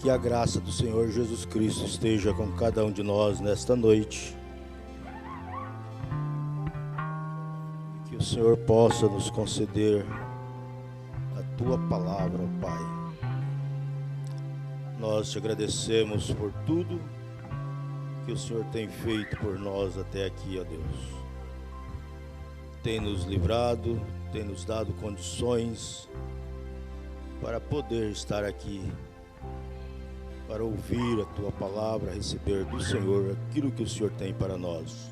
Que a graça do Senhor Jesus Cristo esteja com cada um de nós nesta noite. Que o Senhor possa nos conceder a Tua palavra, ó Pai. Nós te agradecemos por tudo que o Senhor tem feito por nós até aqui, ó Deus. Tem nos livrado, tem nos dado condições para poder estar aqui, para ouvir a Tua palavra, receber do Senhor aquilo que o Senhor tem para nós.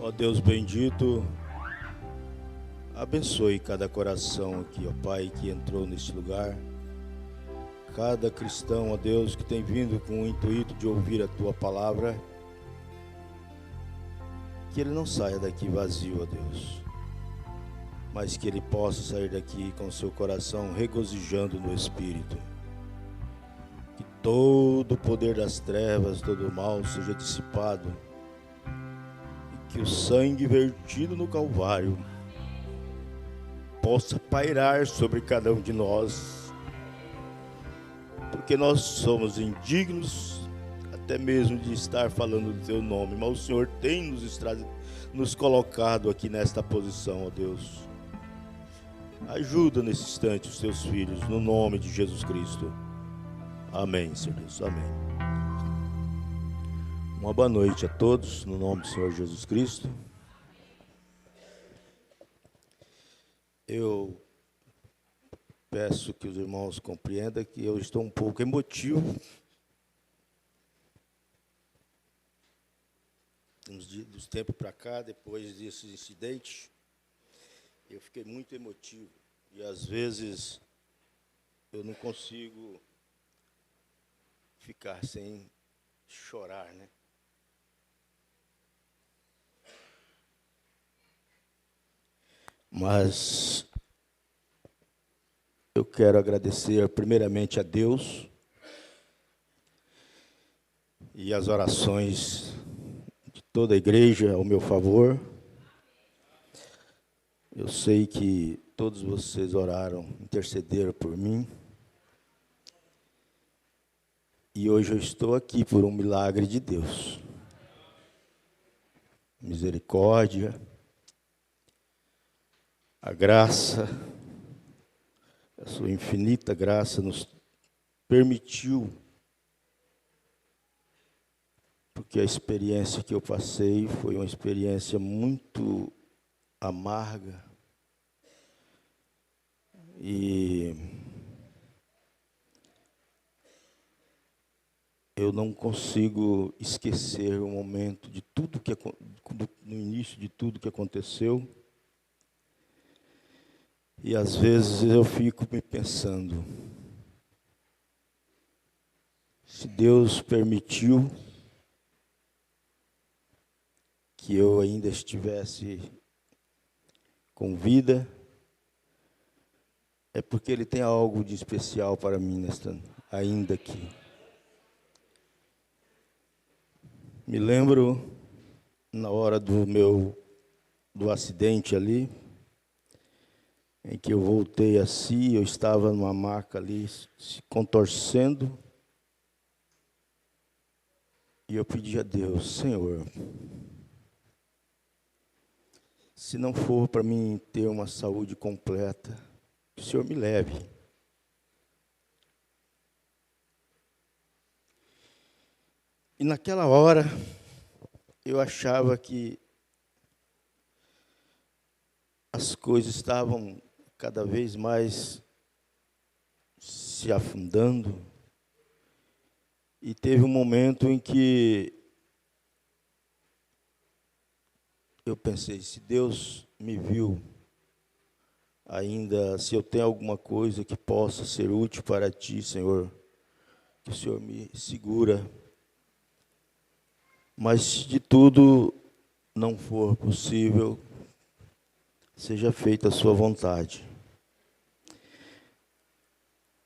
Ó Deus bendito, abençoe cada coração aqui, ó Pai, que entrou neste lugar. Cada cristão, ó Deus, que tem vindo com o intuito de ouvir a Tua palavra, que ele não saia daqui vazio, ó Deus, mas que ele possa sair daqui com seu coração regozijando no Espírito. Que todo o poder das trevas, todo o mal seja dissipado e que o sangue vertido no Calvário possa pairar sobre cada um de nós, porque nós somos indignos até mesmo de estar falando do Teu nome, mas o Senhor tem nos colocado aqui nesta posição, ó Deus. Ajuda nesse instante os Teus filhos, no nome de Jesus Cristo. Amém, Senhor Deus, amém. Uma boa noite a todos, no nome do Senhor Jesus Cristo. Eu peço que os irmãos compreendam que eu estou um pouco emotivo. Dos tempos para cá, depois desse incidente, eu fiquei muito emotivo. E às vezes eu não consigo ficar sem chorar, né? Mas eu quero agradecer primeiramente a Deus e as orações de toda a igreja ao meu favor. Eu sei que todos vocês oraram, intercederam por mim. E hoje eu estou aqui por um milagre de Deus. Misericórdia, a graça, a sua infinita graça nos permitiu, porque a experiência que eu passei foi uma experiência muito amarga e eu não consigo esquecer o momento de tudo que no início de tudo que aconteceu. E às vezes eu fico me pensando, se Deus permitiu que eu ainda estivesse com vida, é porque Ele tem algo de especial para mim ainda aqui. Me lembro na hora do acidente ali, em que eu voltei assim, eu estava numa maca ali, se contorcendo, e eu pedi a Deus, Senhor, se não for para mim ter uma saúde completa, que o Senhor me leve. E naquela hora, eu achava que as coisas estavam cada vez mais se afundando. E teve um momento em que eu pensei, se Deus me viu, ainda se eu tenho alguma coisa que possa ser útil para Ti, Senhor, que o Senhor me segura. Mas se de tudo não for possível, seja feita a Sua vontade.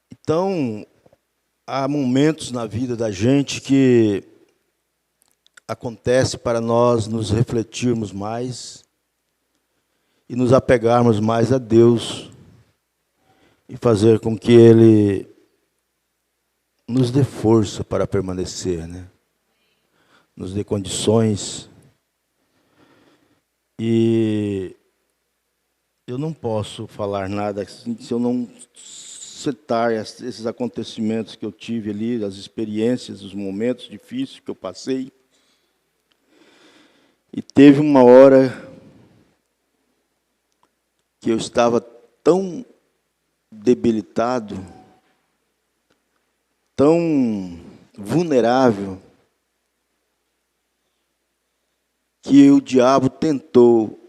Então, há momentos na vida da gente que acontece para nós nos refletirmos mais e nos apegarmos mais a Deus e fazer com que Ele nos dê força para permanecer, né? Nos dê condições. E eu não posso falar nada assim, se eu não citar esses acontecimentos que eu tive ali, as experiências, os momentos difíceis que eu passei. E teve uma hora que eu estava tão debilitado, tão vulnerável, que o diabo tentou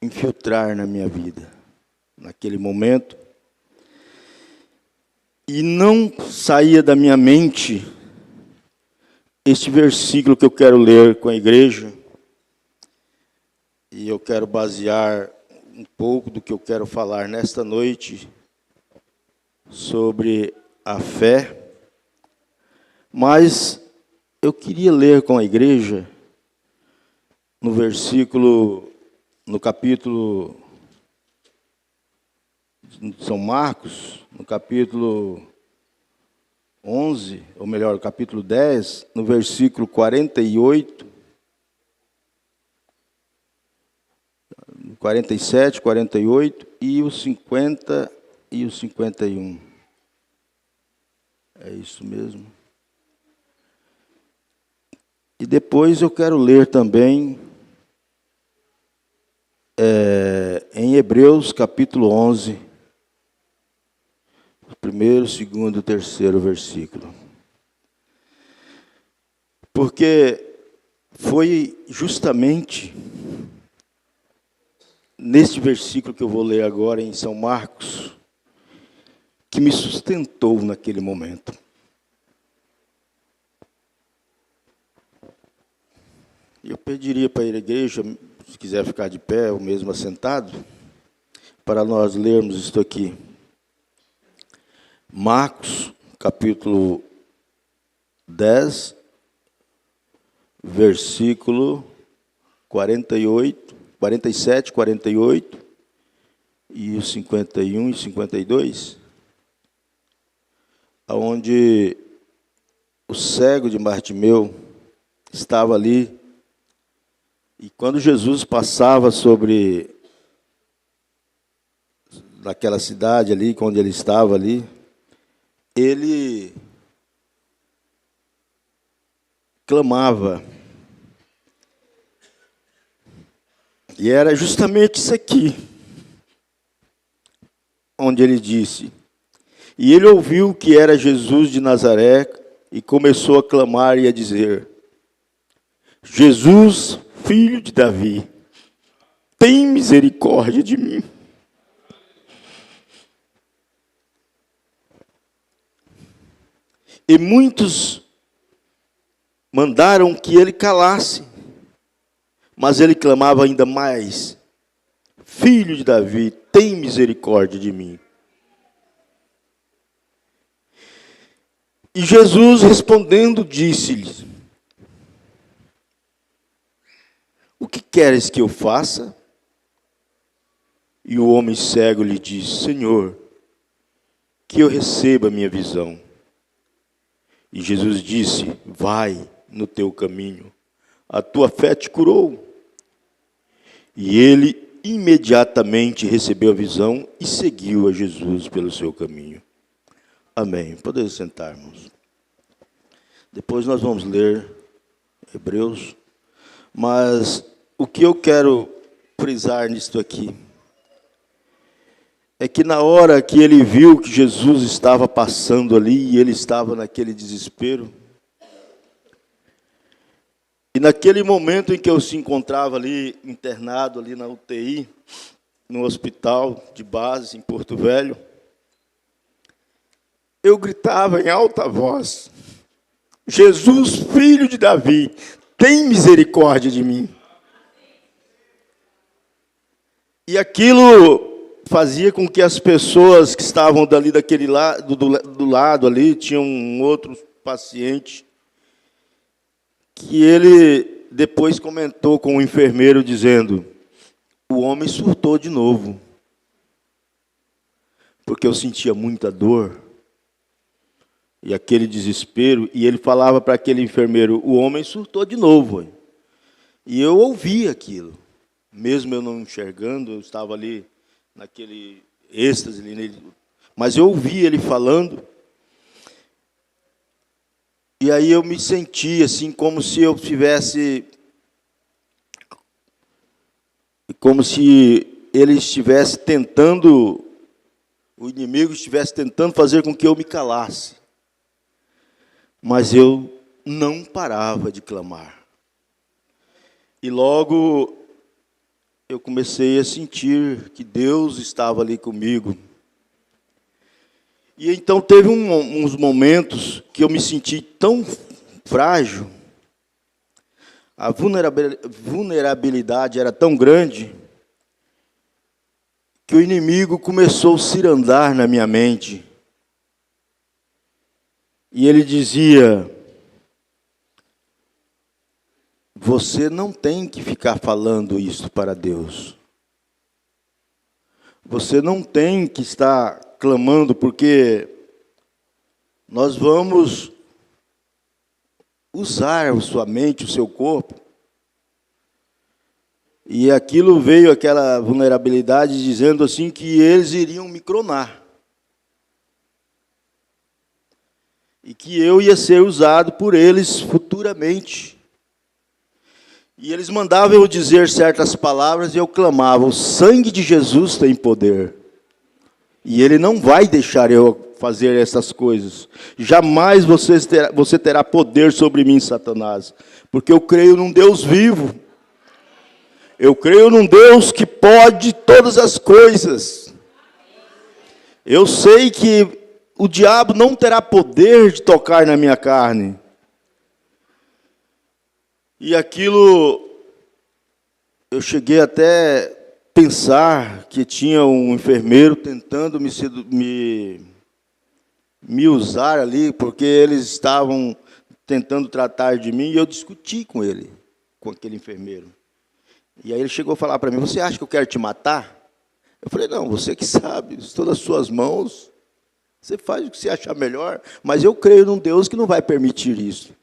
infiltrar na minha vida, naquele momento, e não saía da minha mente este versículo que eu quero ler com a igreja, e eu quero basear um pouco do que eu quero falar nesta noite sobre a fé, mas eu queria ler com a igreja no versículo, no capítulo de São Marcos, no capítulo 11, ou melhor, no capítulo 10, no versículo 48, 47, 48 e o 50 e o 51. É isso mesmo. E depois eu quero ler também em Hebreus, capítulo 11, o primeiro, segundo e terceiro versículo. Porque foi justamente neste versículo que eu vou ler agora em São Marcos, que me sustentou naquele momento. Eu pediria para a igreja, se quiser ficar de pé ou mesmo assentado, para nós lermos isto aqui. Marcos, capítulo 10, versículo 48, 47, 48 e os 51 e 52, onde o cego de Bartimeu estava ali, e quando Jesus passava sobre naquela cidade ali, onde ele estava ali, ele clamava. E era justamente isso aqui, onde ele disse: e ele ouviu que era Jesus de Nazaré e começou a clamar e a dizer: Jesus, filho de Davi, tem misericórdia de mim. E muitos mandaram que ele calasse, mas ele clamava ainda mais: Filho de Davi, tem misericórdia de mim. E Jesus, respondendo, disse-lhes: O que queres que eu faça? E o homem cego lhe disse: Senhor, que eu receba a minha visão. E Jesus disse: Vai no teu caminho, a tua fé te curou. E ele imediatamente recebeu a visão e seguiu a Jesus pelo seu caminho. Amém. Podemos sentar, irmãos. Depois nós vamos ler Hebreus, mas o que eu quero frisar nisto aqui é que na hora que ele viu que Jesus estava passando ali, e ele estava naquele desespero, e naquele momento em que eu se encontrava ali, internado ali na UTI, no hospital de base em Porto Velho, eu gritava em alta voz: Jesus, filho de Davi, tem misericórdia de mim. E aquilo fazia com que as pessoas que estavam dali daquele lado, do lado ali, tinha um outro paciente, que ele depois comentou com o enfermeiro, dizendo: o homem surtou de novo, porque eu sentia muita dor, E aquele desespero, e ele falava para aquele enfermeiro, o homem surtou de novo. E eu ouvi aquilo. Mesmo eu não enxergando, eu estava ali naquele êxtase, mas eu ouvi ele falando. E aí eu me senti assim, como se eu tivesse... Como se ele estivesse tentando... O inimigo estivesse tentando fazer com que eu me calasse. Mas eu não parava de clamar. E logo eu comecei a sentir que Deus estava ali comigo. E então teve uns momentos que eu me senti tão frágil, a vulnerabilidade era tão grande, que o inimigo começou a cirandar na minha mente. E ele dizia, você não tem que ficar falando isso para Deus. Você não tem que estar clamando, porque nós vamos usar a sua mente, o seu corpo. E aquilo veio, aquela vulnerabilidade, dizendo assim que eles iriam me clonar. E que eu ia ser usado por eles futuramente. E eles mandavam eu dizer certas palavras e eu clamava, o sangue de Jesus tem poder. E Ele não vai deixar eu fazer essas coisas. Jamais você terá poder sobre mim, Satanás. Porque eu creio num Deus vivo. Eu creio num Deus que pode todas as coisas. Eu sei que o diabo não terá poder de tocar na minha carne. E aquilo, eu cheguei até pensar que tinha um enfermeiro tentando me usar ali, porque eles estavam tentando tratar de mim, e eu discuti com ele, com aquele enfermeiro. E aí ele chegou a falar para mim, você acha que eu quero te matar? Eu falei, não, você que sabe, estou nas suas mãos, você faz o que você achar melhor, mas eu creio num Deus que não vai permitir isso.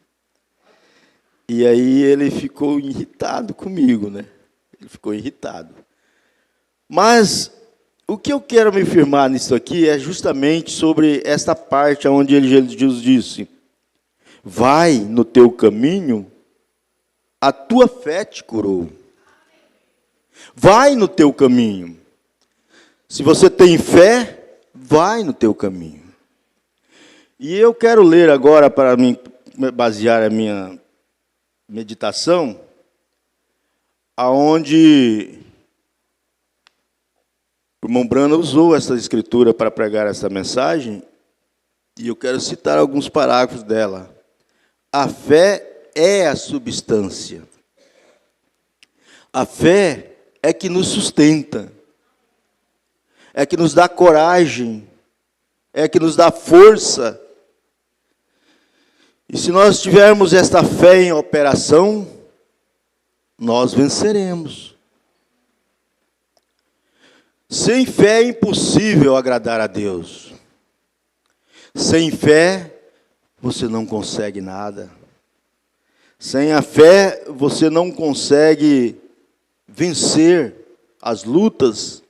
E aí ele ficou irritado comigo, né? Ele ficou irritado. Mas o que eu quero me firmar nisso aqui é justamente sobre esta parte onde Jesus disse, vai no teu caminho, a tua fé te curou. Vai no teu caminho. Se você tem fé, vai no teu caminho. E eu quero ler agora, para mim basear a minha meditação, aonde o irmão Brana usou essa escritura para pregar essa mensagem, e eu quero citar alguns parágrafos dela. A fé é a substância. A fé é que nos sustenta, é que nos dá coragem, é que nos dá força. E se nós tivermos esta fé em operação, nós venceremos. Sem fé é impossível agradar a Deus. Sem fé, você não consegue nada. Sem a fé, você não consegue vencer as lutas.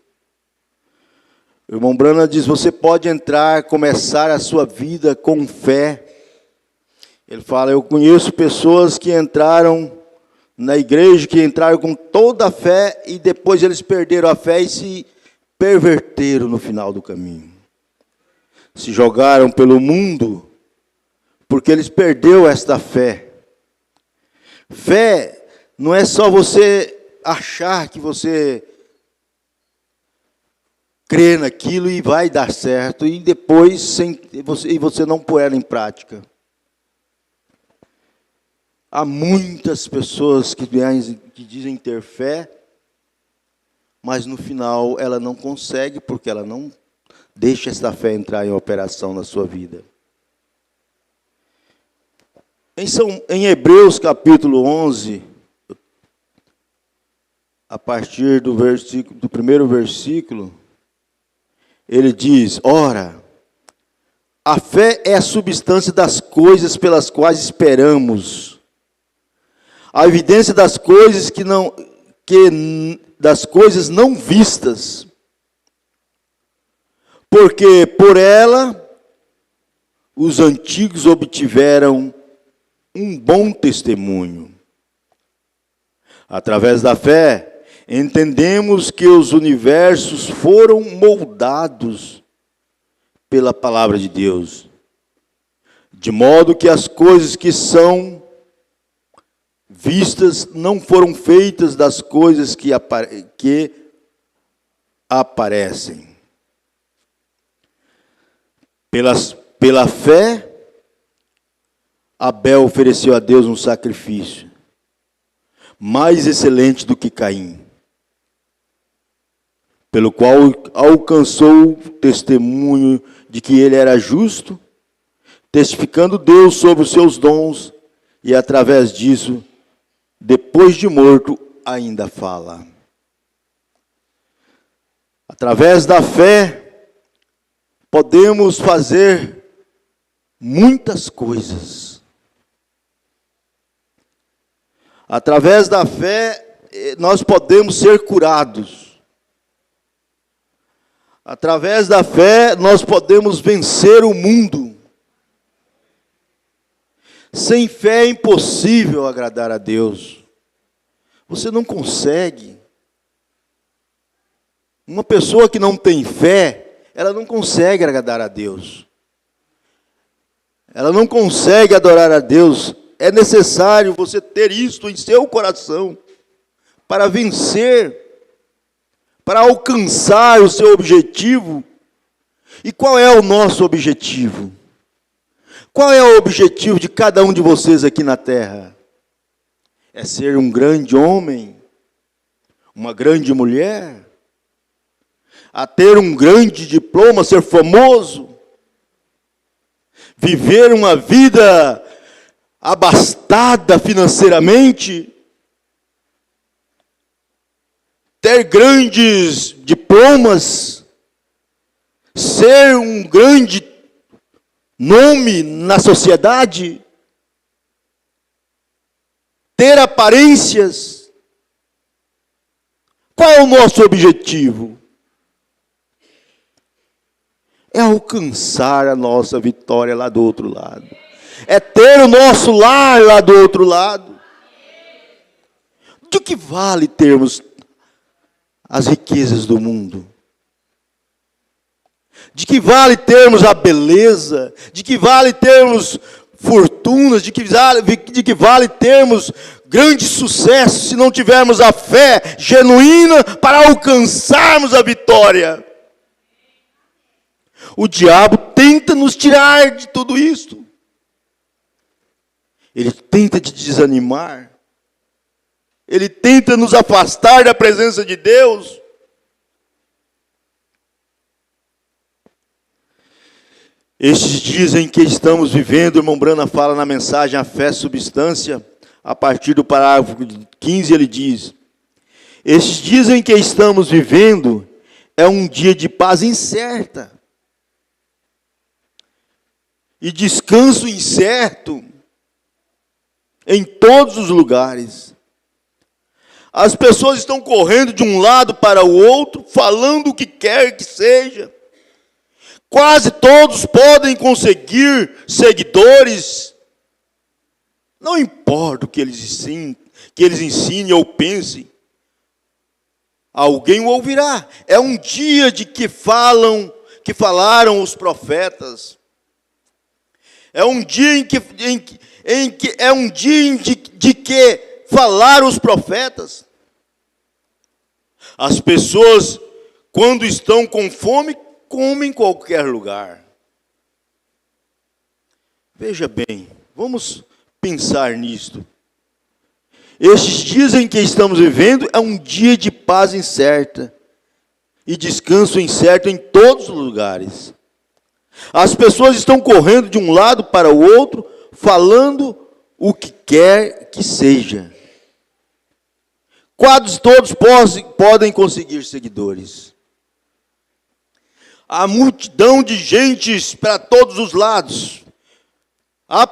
O irmão Brana diz, você pode começar a sua vida com fé. Ele fala, eu conheço pessoas que entraram na igreja, que entraram com toda a fé, e depois eles perderam a fé e se perverteram no final do caminho. Se jogaram pelo mundo, porque eles perderam esta fé. Fé não é só você achar que você crê naquilo e vai dar certo, e depois você não pôr ela em prática. Há muitas pessoas que dizem ter fé, mas no final ela não consegue, porque ela não deixa essa fé entrar em operação na sua vida. Em Hebreus capítulo 11, a partir do primeiro versículo, ele diz, ora, A fé é a substância das coisas pelas quais esperamos, a evidência das coisas das coisas não vistas, porque por ela os antigos obtiveram um bom testemunho. Através da fé, entendemos que os universos foram moldados pela palavra de Deus, de modo que as coisas que são vistas não foram feitas das coisas que aparecem. Pela fé, Abel ofereceu a Deus um sacrifício mais excelente do que Caim, pelo qual alcançou o testemunho de que ele era justo, testificando Deus sobre os seus dons, e através disso, depois de morto, ainda fala. Através da fé, podemos fazer muitas coisas. Através da fé, nós podemos ser curados. Através da fé, nós podemos vencer o mundo. Sem fé é impossível agradar a Deus. Você não consegue. Uma pessoa que não tem fé, ela não consegue agradar a Deus. Ela não consegue adorar a Deus. É necessário você ter isto em seu coração para vencer, para alcançar o seu objetivo. E qual é o nosso objetivo? Qual é o objetivo de cada um de vocês aqui na terra? É ser um grande homem, uma grande mulher, a ter um grande diploma, ser famoso, viver uma vida abastada financeiramente, ter grandes diplomas, ser um grande nome na sociedade, ter aparências. Qual é o nosso objetivo? É alcançar a nossa vitória lá do outro lado. É ter o nosso lar lá do outro lado. De que vale termos as riquezas do mundo? De que vale termos a beleza? De que vale termos fortunas? De que vale termos grande sucesso se não tivermos a fé genuína para alcançarmos a vitória? O diabo tenta nos tirar de tudo isto. Ele tenta te desanimar. Ele tenta nos afastar da presença de Deus. Estes dias em que estamos vivendo, o irmão Brana fala na mensagem A Fé Substância, a partir do parágrafo 15, ele diz: estes dias em que estamos vivendo é um dia de paz incerta e descanso incerto em todos os lugares. As pessoas estão correndo de um lado para o outro, falando o que quer que seja. Quase todos podem conseguir seguidores. Não importa o que eles ensinem ou pensem. Alguém o ouvirá. É um dia de que falaram os profetas. É um dia de que falaram os profetas. As pessoas, quando estão com fome, comem em qualquer lugar. Veja bem, vamos pensar nisto. Estes dias em que estamos vivendo é um dia de paz incerta e descanso incerto em todos os lugares. As pessoas estão correndo de um lado para o outro, falando o que quer que seja. Quase todos podem conseguir seguidores. Há multidão de gentes para todos os lados. Há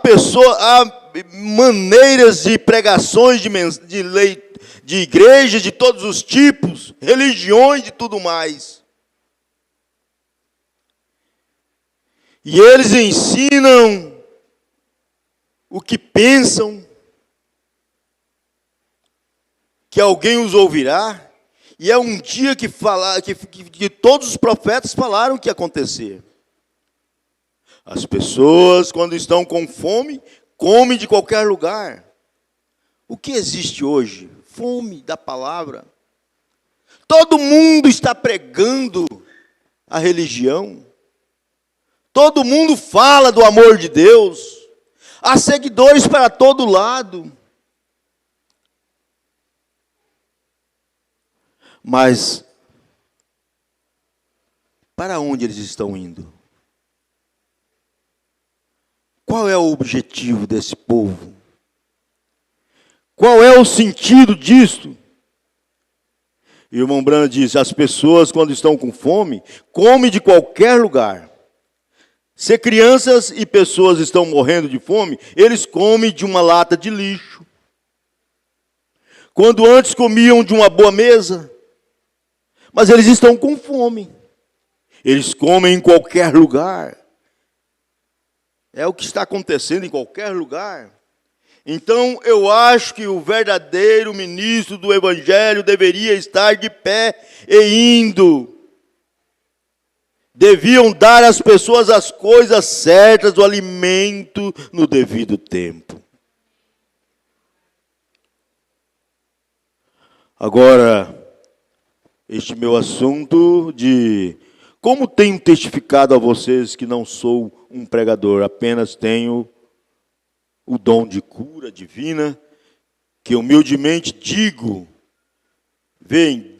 maneiras de pregações, de igrejas de todos os tipos, religiões e tudo mais. E eles ensinam o que pensam, que alguém os ouvirá, e é um dia que todos os profetas falaram que ia acontecer. As pessoas, quando estão com fome, comem de qualquer lugar. O que existe hoje? Fome da palavra. Todo mundo está pregando a religião. Todo mundo fala do amor de Deus. Há seguidores para todo lado. Mas, para onde eles estão indo? Qual é o objetivo desse povo? Qual é o sentido disto? E o irmão Branham diz, as pessoas quando estão com fome, comem de qualquer lugar. Se crianças e pessoas estão morrendo de fome, eles comem de uma lata de lixo. Quando antes comiam de uma boa mesa, mas eles estão com fome. Eles comem em qualquer lugar. É o que está acontecendo em qualquer lugar. Então, eu acho que o verdadeiro ministro do Evangelho deveria estar de pé e indo. Deviam dar às pessoas as coisas certas, o alimento no devido tempo. Agora, este meu assunto de como tenho testificado a vocês que não sou um pregador, apenas tenho o dom de cura divina, que humildemente digo, vem de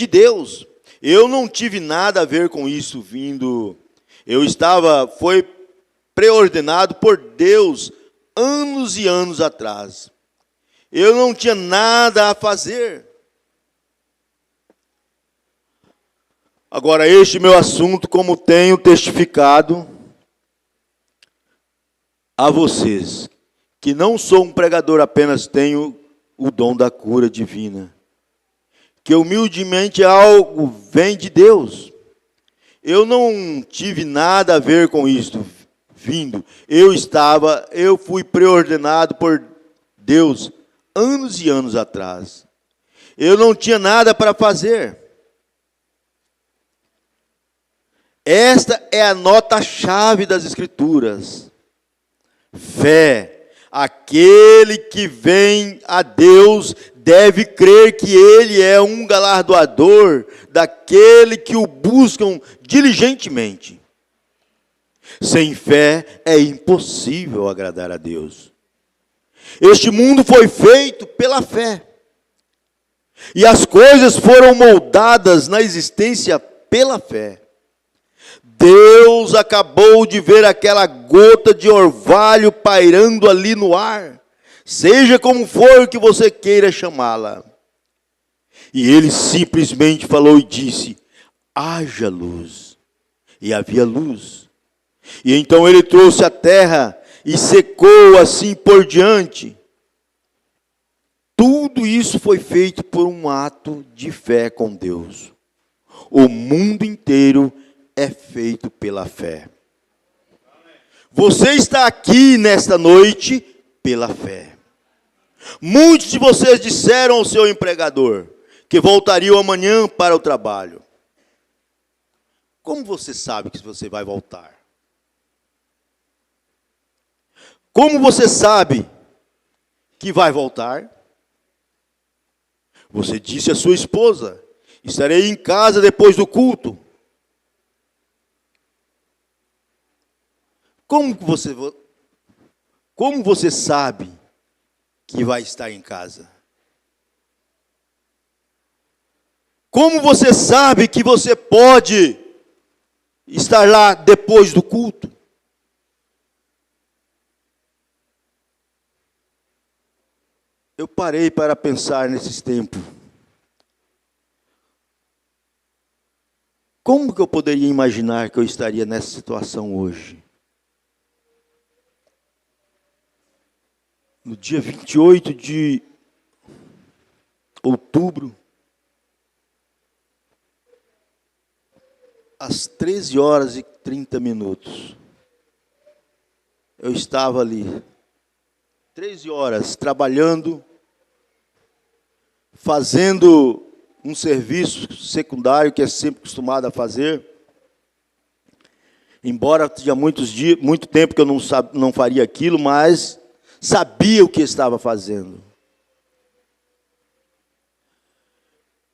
Deus. Eu não tive nada a ver com isso vindo. Foi preordenado por Deus anos e anos atrás. Eu não tinha nada a fazer. Agora, este meu assunto, como tenho testificado a vocês, que não sou um pregador, apenas tenho o dom da cura divina, que humildemente algo vem de Deus. Eu não tive nada a ver com isto vindo. Eu fui preordenado por Deus anos e anos atrás. Eu não tinha nada para fazer. Esta é a nota-chave das Escrituras. Fé. Aquele que vem a Deus deve crer que Ele é um galardoador daquele que o buscam diligentemente. Sem fé é impossível agradar a Deus. Este mundo foi feito pela fé. E as coisas foram moldadas na existência pela fé. Deus acabou de ver aquela gota de orvalho pairando ali no ar, seja como for que você queira chamá-la. E Ele simplesmente falou e disse, haja luz. E havia luz. E então Ele trouxe a terra e secou assim por diante. Tudo isso foi feito por um ato de fé com Deus. O mundo inteiro é feito pela fé. Você está aqui nesta noite pela fé. Muitos de vocês disseram ao seu empregador que voltariam amanhã para o trabalho. Como você sabe que você vai voltar? Como você sabe que vai voltar? Você disse à sua esposa, estarei em casa depois do culto. Como você sabe que vai estar em casa? Como você sabe que você pode estar lá depois do culto? Eu parei para pensar nesses tempos. Como que eu poderia imaginar que eu estaria nessa situação hoje? No dia 28 de outubro, às 13 horas e 30 minutos, eu estava ali, 13 horas, trabalhando, fazendo um serviço secundário que é sempre acostumado a fazer. Embora tinha muito tempo que eu não faria aquilo, mas sabia o que estava fazendo.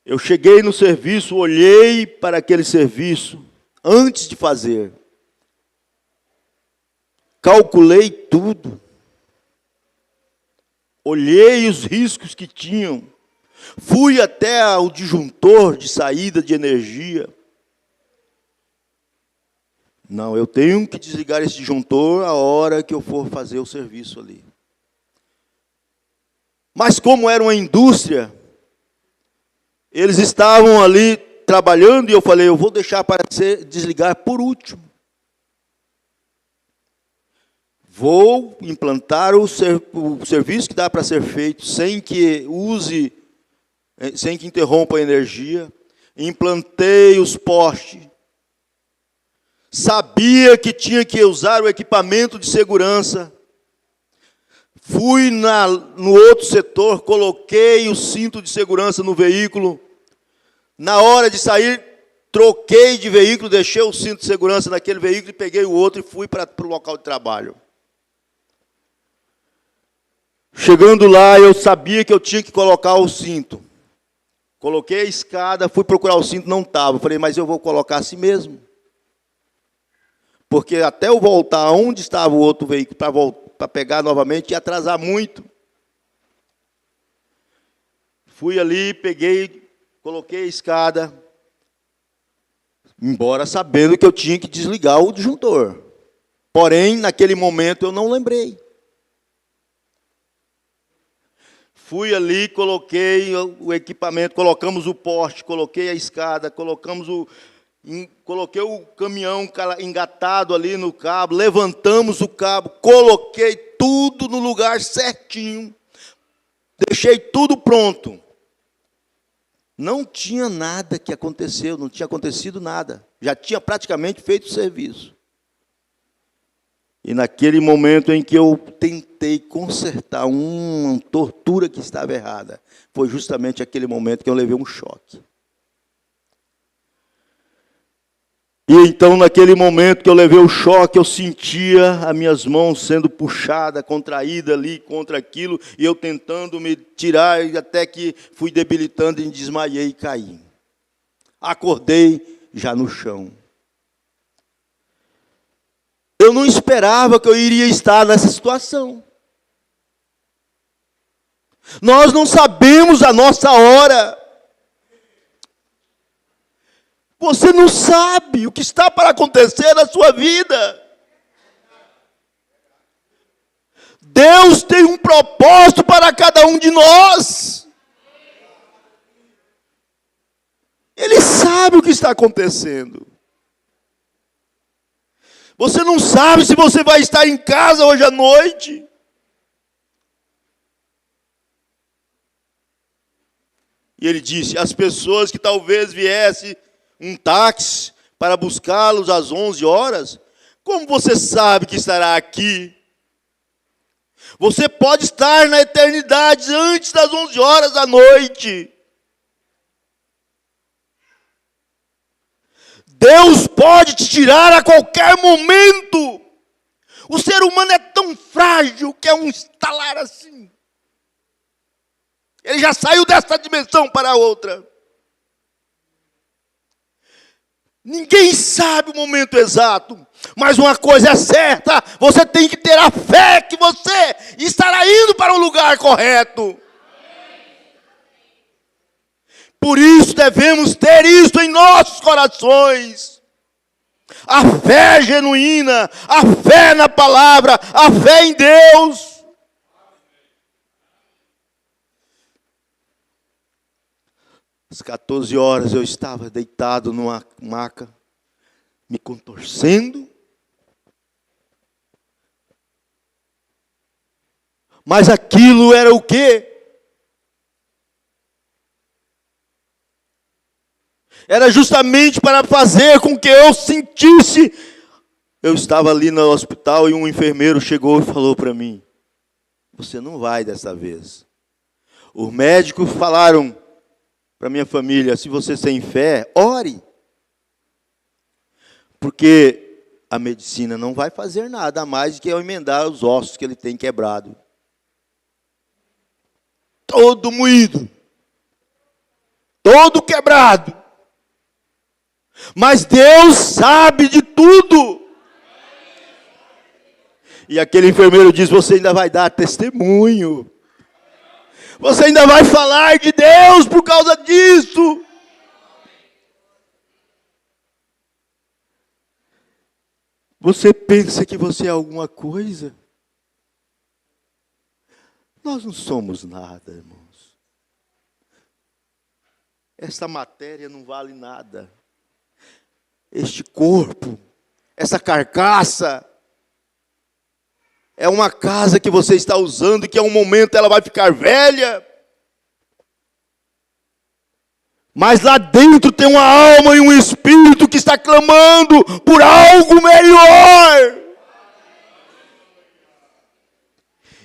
Eu cheguei no serviço, olhei para aquele serviço antes de fazer. Calculei tudo. Olhei os riscos que tinham. Fui até o disjuntor de saída de energia. Não, eu tenho que desligar esse disjuntor a hora que eu for fazer o serviço ali. Mas como era uma indústria, eles estavam ali trabalhando e eu falei, eu vou deixar para desligar por último. Vou implantar o serviço que dá para ser feito sem que interrompa a energia. Implantei os postes. Sabia que tinha que usar o equipamento de segurança. Fui no outro setor, coloquei o cinto de segurança no veículo. Na hora de sair, troquei de veículo, deixei o cinto de segurança naquele veículo e peguei o outro e fui para o local de trabalho. Chegando lá, eu sabia que eu tinha que colocar o cinto. Coloquei a escada, fui procurar o cinto, não estava. Falei, mas eu vou colocar assim mesmo. Porque até eu voltar onde estava o outro veículo para pegar novamente, ia atrasar muito. Fui ali, peguei, coloquei a escada, embora sabendo que eu tinha que desligar o disjuntor. Porém, naquele momento eu não lembrei. Fui ali, coloquei o equipamento, colocamos o poste, coloquei a escada, coloquei o caminhão engatado ali no cabo, levantamos o cabo, coloquei tudo no lugar certinho, deixei tudo pronto. Não tinha nada que aconteceu, não tinha acontecido nada. Já tinha praticamente feito o serviço. E naquele momento em que eu tentei consertar uma tortura que estava errada, foi justamente aquele momento que eu levei um choque. E então, naquele momento que eu levei o choque, eu sentia as minhas mãos sendo puxadas, contraídas ali contra aquilo, e eu tentando me tirar, até que fui debilitando e desmaiei e caí. Acordei já no chão. Eu não esperava que eu iria estar nessa situação. Nós não sabemos a nossa hora. Você não sabe o que está para acontecer na sua vida. Deus tem um propósito para cada um de nós. Ele sabe o que está acontecendo. Você não sabe se você vai estar em casa hoje à noite. E ele disse, as pessoas que talvez viessem um táxi para buscá-los às 11 horas, como você sabe que estará aqui? Você pode estar na eternidade antes das 11 horas da noite. Deus pode te tirar a qualquer momento. O ser humano é tão frágil que é um estalar assim. Ele já saiu dessa dimensão para a outra. Ninguém sabe o momento exato, mas uma coisa é certa, você tem que ter a fé que você estará indo para o lugar correto. Por isso devemos ter isso em nossos corações. A fé genuína, a fé na palavra, a fé em Deus. Às 14 horas eu estava deitado numa maca, me contorcendo. Mas aquilo era o quê? Era justamente para fazer com que eu sentisse. Eu estava ali no hospital e um enfermeiro chegou e falou para mim: você não vai dessa vez. Os médicos falaram para minha família: se você tem fé, ore. Porque a medicina não vai fazer nada a mais do que eu emendar os ossos que ele tem quebrado. Todo moído. Todo quebrado. Mas Deus sabe de tudo. E aquele enfermeiro diz: você ainda vai dar testemunho. Você ainda vai falar de Deus por causa disso. Você pensa que você é alguma coisa? Nós não somos nada, irmãos. Essa matéria não vale nada. Este corpo, essa carcaça, é uma casa que você está usando, que a um momento ela vai ficar velha. Mas lá dentro tem uma alma e um espírito que está clamando por algo melhor.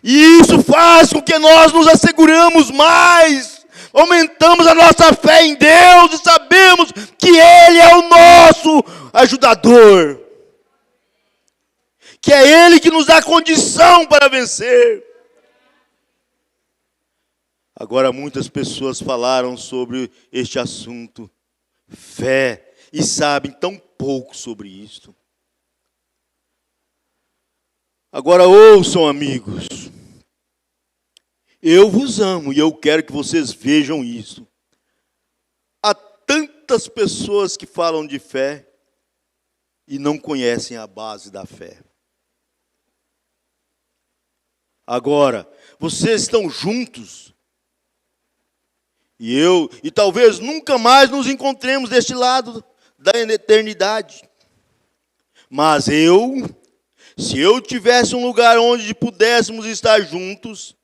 E isso faz com que nós nos asseguramos mais, aumentamos a nossa fé em Deus e sabemos que Ele é o nosso ajudador. Que é Ele que nos dá condição para vencer. Agora muitas pessoas falaram sobre este assunto, fé, e sabem tão pouco sobre isto. Agora ouçam, amigos. Eu vos amo e eu quero que vocês vejam isso. Há tantas pessoas que falam de fé e não conhecem a base da fé. Agora, vocês estão juntos. E talvez nunca mais nos encontremos deste lado da eternidade. Mas se eu tivesse um lugar onde pudéssemos estar juntos,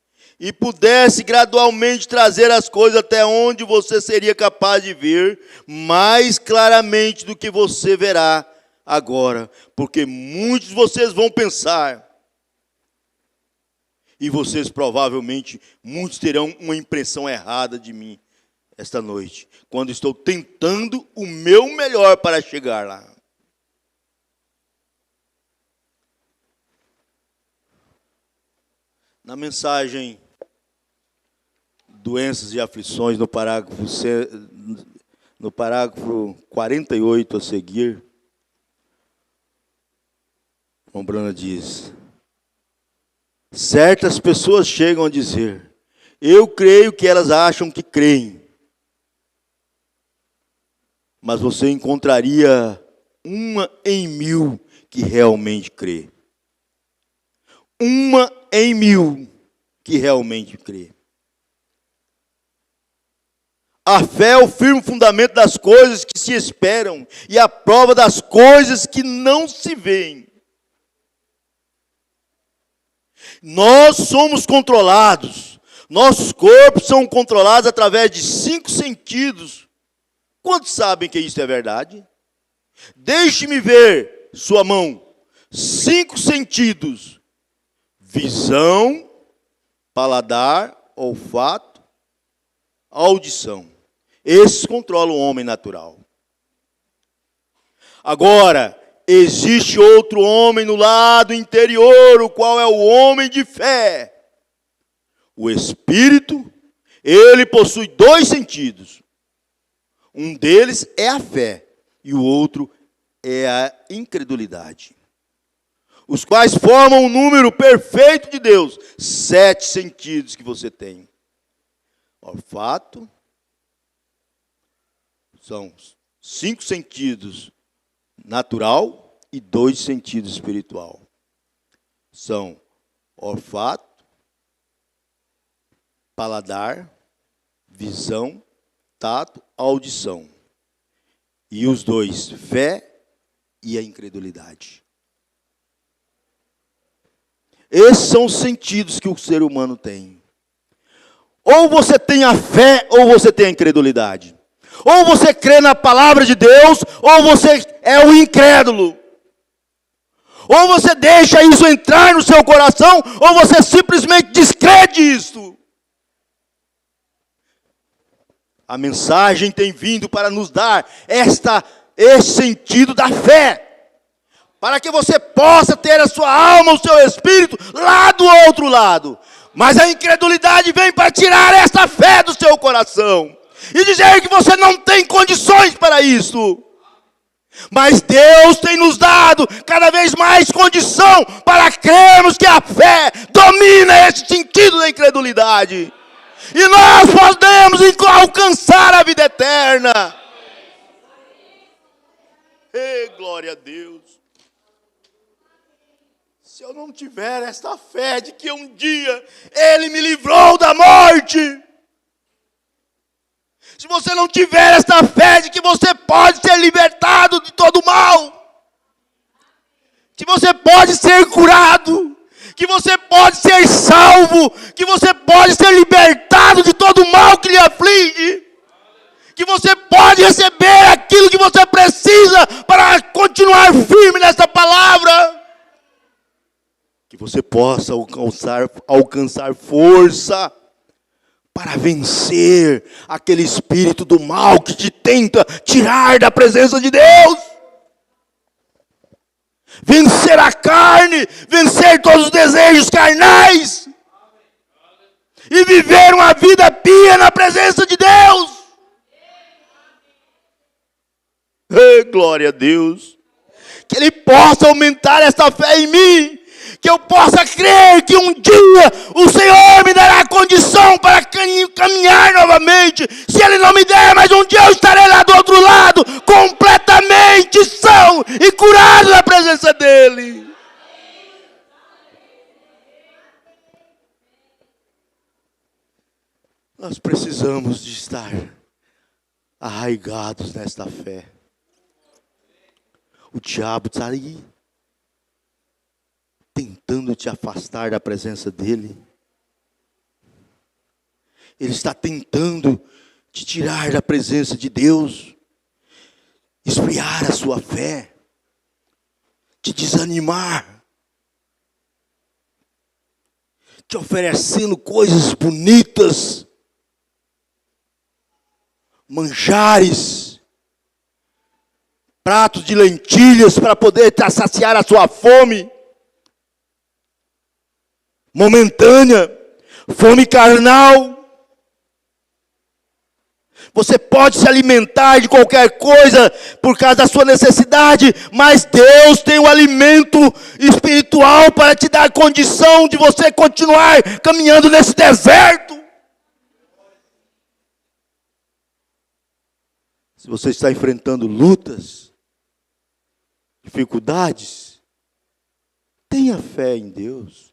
e pudesse gradualmente trazer as coisas até onde você seria capaz de ver, mais claramente do que você verá agora. Porque muitos de vocês vão pensar, e vocês provavelmente, muitos terão uma impressão errada de mim esta noite, quando estou tentando o meu melhor para chegar lá. Na mensagem Doenças e Aflições, no parágrafo 48 a seguir, o Brana diz: certas pessoas chegam a dizer, eu creio que elas acham que creem. Mas você encontraria 1 em 1000 que realmente crê. 1 em 1000 que realmente crê. A fé é o firme fundamento das coisas que se esperam e a prova das coisas que não se veem. Nós somos controlados. Nossos corpos são controlados através de 5 sentidos. Quantos sabem que isso é verdade? Deixe-me ver sua mão. 5 sentidos: visão, paladar, olfato, audição. Esses controlam o homem natural. Agora, existe outro homem no lado interior, o qual é o homem de fé. O espírito, ele possui 2 sentidos. Um deles é a fé e o outro é a incredulidade. Os quais formam o número perfeito de Deus. 7 sentidos que você tem. Olfato. São 5 sentidos natural e 2 sentidos espiritual. São olfato, paladar, visão tato, a audição. E os dois, fé e a incredulidade. Esses são os sentidos que o ser humano tem. Ou você tem a fé, ou você tem a incredulidade. Ou você crê na palavra de Deus, ou você é o incrédulo. Ou você deixa isso entrar no seu coração, ou você simplesmente descrê disso. A mensagem tem vindo para nos dar esse sentido da fé. Para que você possa ter a sua alma, o seu espírito, lá do outro lado. Mas a incredulidade vem para tirar essa fé do seu coração. E dizer que você não tem condições para isso. Mas Deus tem nos dado cada vez mais condição para crermos que a fé domina esse sentido da incredulidade. E nós podemos alcançar a vida eterna. Ei, glória a Deus. Se eu não tiver esta fé de que um dia Ele me livrou da morte. Se você não tiver esta fé de que você pode ser libertado de todo mal. Que você pode ser curado. Que você pode ser salvo. Que você pode ser libertado de todo mal que lhe aflige. Que você pode receber aquilo que você precisa para continuar firme nessa palavra. Que você possa alcançar força para vencer aquele espírito do mal que te tenta tirar da presença de Deus. Vencer a carne, vencer todos os desejos carnais. E viver uma vida pia na presença de Deus. Glória a Deus. Que Ele possa aumentar essa fé em mim. Que eu possa crer que um dia o Senhor me dará condição para caminhar novamente. Se Ele não me der, mas um dia eu estarei lá do outro lado, completamente são e curado na presença dEle. Nós precisamos de estar arraigados nesta fé. O diabo está aí, tentando te afastar da presença dEle. Ele está tentando te tirar da presença de Deus, esfriar a sua fé, te desanimar, te oferecendo coisas bonitas, manjares, pratos de lentilhas para poder saciar a sua fome momentânea, fome carnal. Você pode se alimentar de qualquer coisa por causa da sua necessidade, mas Deus tem um alimento espiritual para te dar condição de você continuar caminhando nesse deserto. Se você está enfrentando lutas, dificuldades, tenha fé em Deus.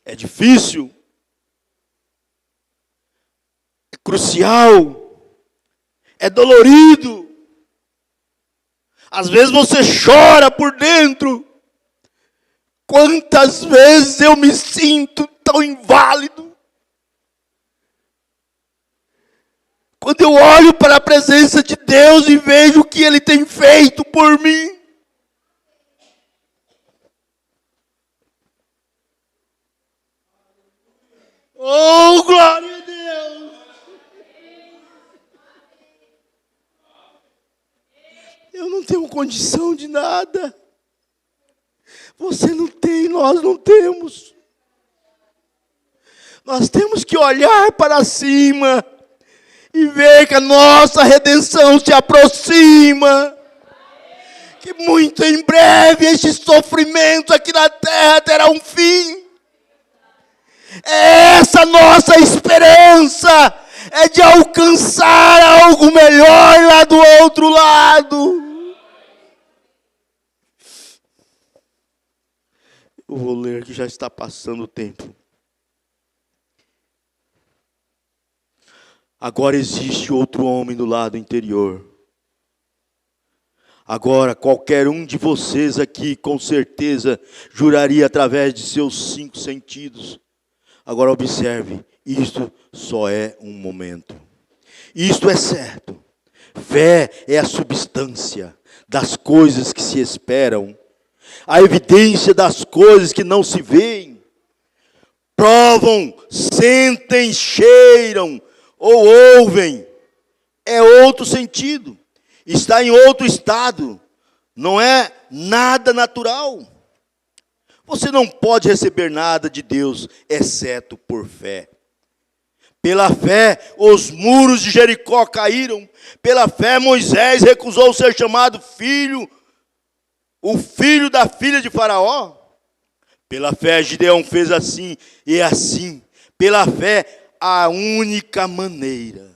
É difícil, é crucial, é dolorido. Às vezes você chora por dentro. Quantas vezes eu me sinto tão inválido. Quando eu olho para a presença de Deus e vejo o que Ele tem feito por mim. Oh, glória a Deus! Eu não tenho condição de nada. Você não tem, nós não temos. Nós temos que olhar para cima e ver que a nossa redenção se aproxima. Que muito em breve este sofrimento aqui na terra terá um fim. É essa nossa esperança, é de alcançar algo melhor lá do outro lado. Eu vou ler que já está passando o tempo. Agora existe outro homem do lado interior. Agora, qualquer um de vocês aqui, com certeza, juraria através de seus 5 sentidos. Agora observe, isto só é um momento. Isto é certo. Fé é a substância das coisas que se esperam, a evidência das coisas que não se veem. Provam, sentem, cheiram ou ouvem. É outro sentido. Está em outro estado. Não é nada natural. Você não pode receber nada de Deus, exceto por fé. Pela fé, os muros de Jericó caíram. Pela fé, Moisés recusou ser chamado filho, o filho da filha de Faraó. Pela fé, Gideão fez assim e assim. Pela fé, a única maneira.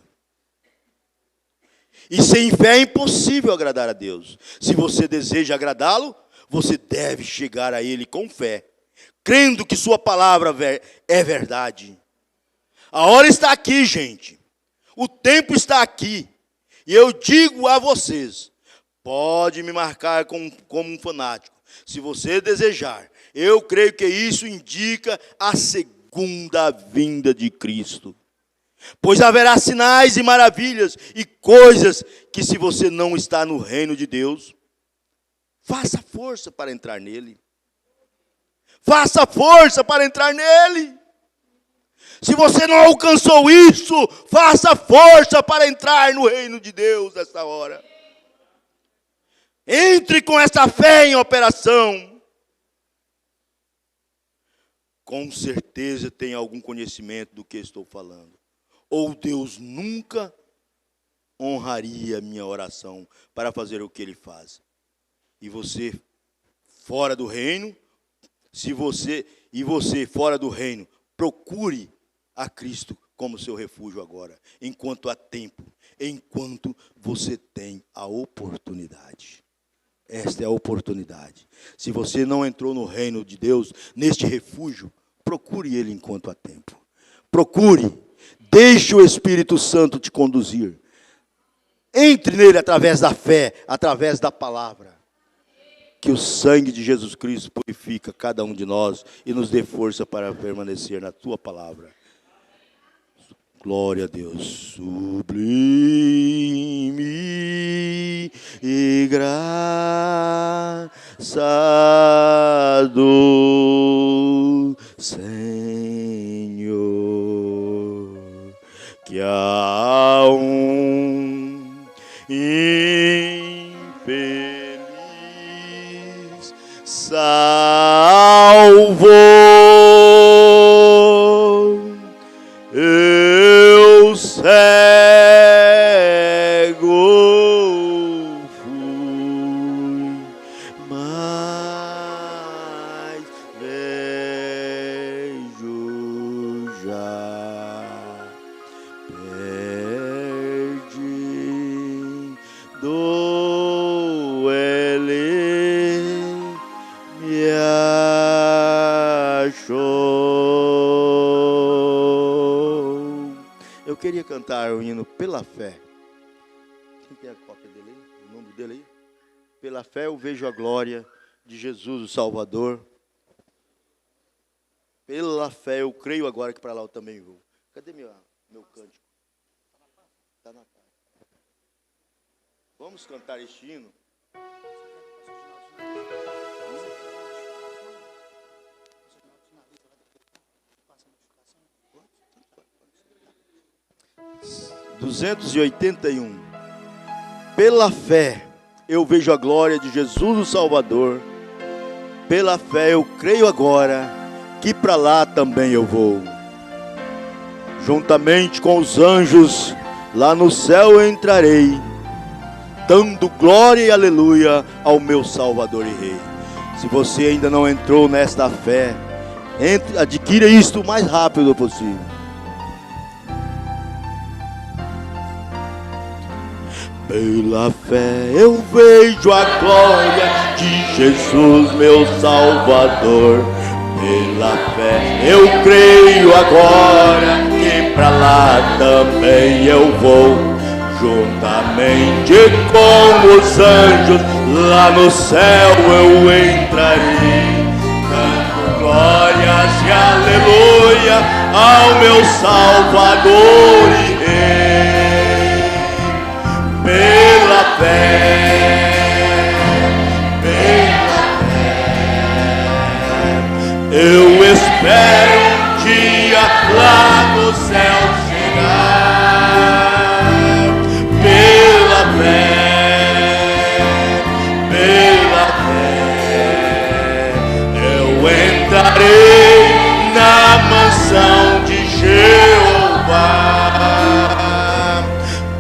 E sem fé é impossível agradar a Deus. Se você deseja agradá-lo, você deve chegar a Ele com fé, crendo que sua palavra é verdade. A hora está aqui, gente. O tempo está aqui. E eu digo a vocês, pode me marcar como um fanático. Se você desejar, eu creio que isso indica a segunda vinda de Cristo. Pois haverá sinais e maravilhas e coisas que, se você não está no reino de Deus, faça força para entrar nele. Faça força para entrar nele. Se você não alcançou isso, faça força para entrar no reino de Deus nesta hora. Entre com essa fé em operação. Com certeza tem algum conhecimento do que estou falando. Ou Deus nunca honraria minha oração para fazer o que Ele faz. E você fora do reino, você fora do reino, procure a Cristo como seu refúgio agora, enquanto há tempo, enquanto você tem a oportunidade. Esta é a oportunidade. Se você não entrou no reino de Deus, neste refúgio, procure Ele enquanto há tempo. Procure, deixe o Espírito Santo te conduzir. Entre nele através da fé, através da palavra. Que o sangue de Jesus Cristo purifica cada um de nós e nos dê força para permanecer na tua palavra. Glória a Deus. Sublime e graça do Senhor, que há um infeliz salvou. Eu cego fui, mas vejo já, perdido ele me achou. Eu queria cantar o hino Pela Fé. Quem tem a cópia dele aí? O nome dele aí? Pela fé eu vejo a glória de Jesus, o Salvador. Pela fé eu creio agora que para lá eu também vou. Cadê meu cântico? Está na paz. Vamos cantar este hino? (281) Pela fé eu vejo a glória de Jesus o Salvador. Pela fé eu creio agora que para lá também eu vou. Juntamente com os anjos lá no céu eu entrarei, dando glória e aleluia ao meu Salvador e Rei. Se você ainda não entrou nesta fé, adquira isto o mais rápido possível. Pela fé eu vejo a glória de Jesus, meu Salvador. Pela fé eu creio agora que e pra lá também eu vou, juntamente com os anjos, lá no céu eu entrarei, dando glórias e aleluia ao meu Salvador e Rei. Pela fé, eu espero um dia lá no céu chegar. Pela fé, eu entrarei na mansão de Jeová.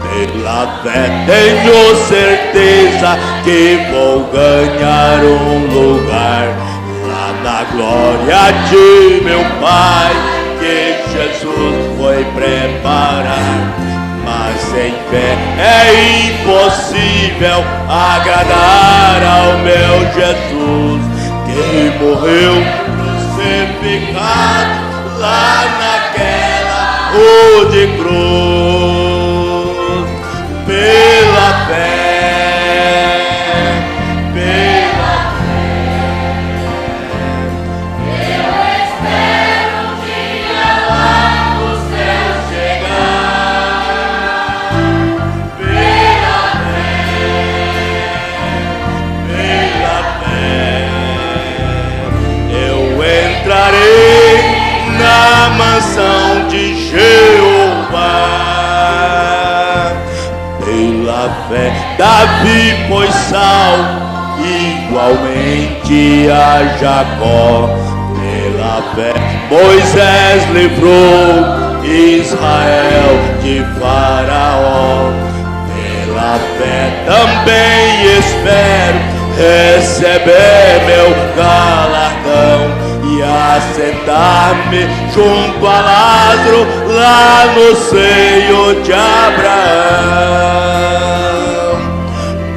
Pela fé tenho certeza que vou ganhar um lugar na glória de meu Pai, que Jesus foi preparar. Mas sem fé é impossível agradar ao meu Jesus, que morreu crucificado lá naquela rude cruz. Pela fé, na mansão de Jeová. Pela fé Davi foi salvo, igualmente a Jacó. Pela fé Moisés livrou Israel de Faraó. Pela fé também espero receber meu galardão e assentar-me junto a Lázaro lá no seio de Abraão.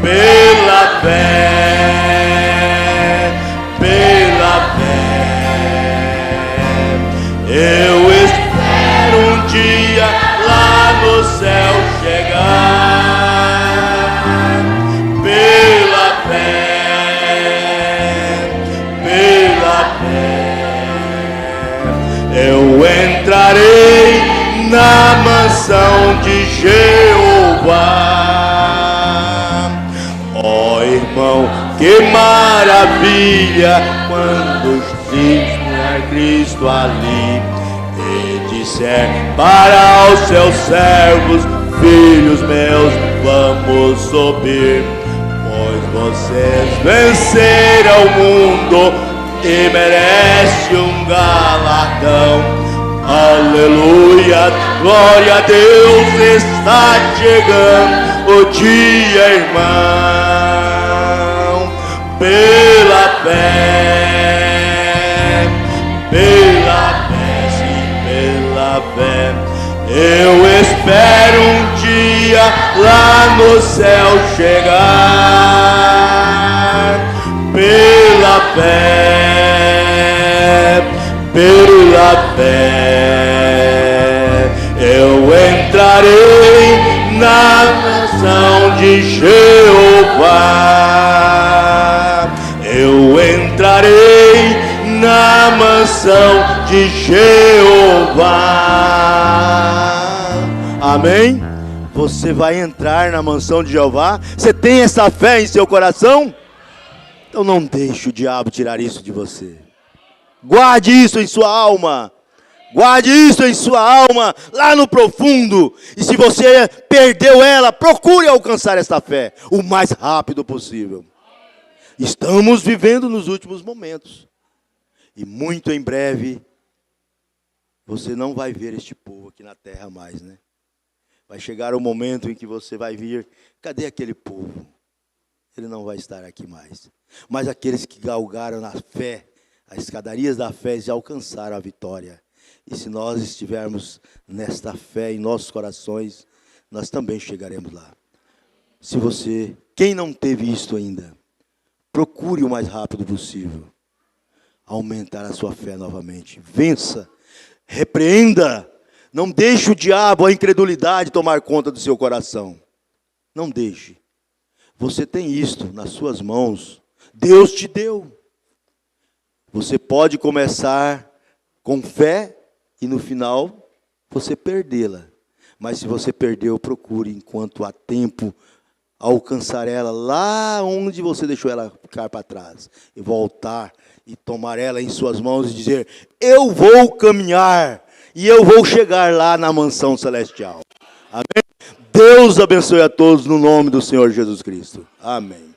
Pela fé, eu espero um dia lá no céu chegar. Pela fé, eu entrarei na mansão de Jeová. Ó irmão, que maravilha quando os filhos a Cristo ali e disser para os seus servos: filhos meus, vamos subir, pois vocês venceram o mundo e merece um galardão. Aleluia, glória a Deus, está chegando o dia, irmão. Pela fé, sim, pela fé, eu espero um dia lá no céu chegar. Pela fé, eu entrarei na mansão de Jeová. Eu entrarei na mansão de Jeová. Amém? Você vai entrar na mansão de Jeová? Você tem essa fé em seu coração? Então não deixe o diabo tirar isso de você. Guarde isso em sua alma. Guarde isso em sua alma, lá no profundo. E se você perdeu ela, procure alcançar esta fé o mais rápido possível. Estamos vivendo nos últimos momentos. E muito em breve, você não vai ver este povo aqui na terra mais, né? Vai chegar o momento em que você vai vir, cadê aquele povo? Ele não vai estar aqui mais. Mas aqueles que galgaram na fé, as escadarias da fé, já alcançaram a vitória. E se nós estivermos nesta fé em nossos corações, nós também chegaremos lá. Se você, quem não teve isto ainda, procure o mais rápido possível aumentar a sua fé novamente. Vença, repreenda, Não deixe o diabo, a incredulidade tomar conta do seu coração. Não deixe. Você tem isto nas suas mãos. Deus te deu. Você pode começar com fé e no final você perdê-la. Mas se você perdeu, procure enquanto há tempo alcançar ela lá onde você deixou ela ficar para trás. E voltar e tomar ela em suas mãos e dizer: eu vou caminhar e eu vou chegar lá na mansão celestial. Amém? Deus abençoe a todos no nome do Senhor Jesus Cristo. Amém.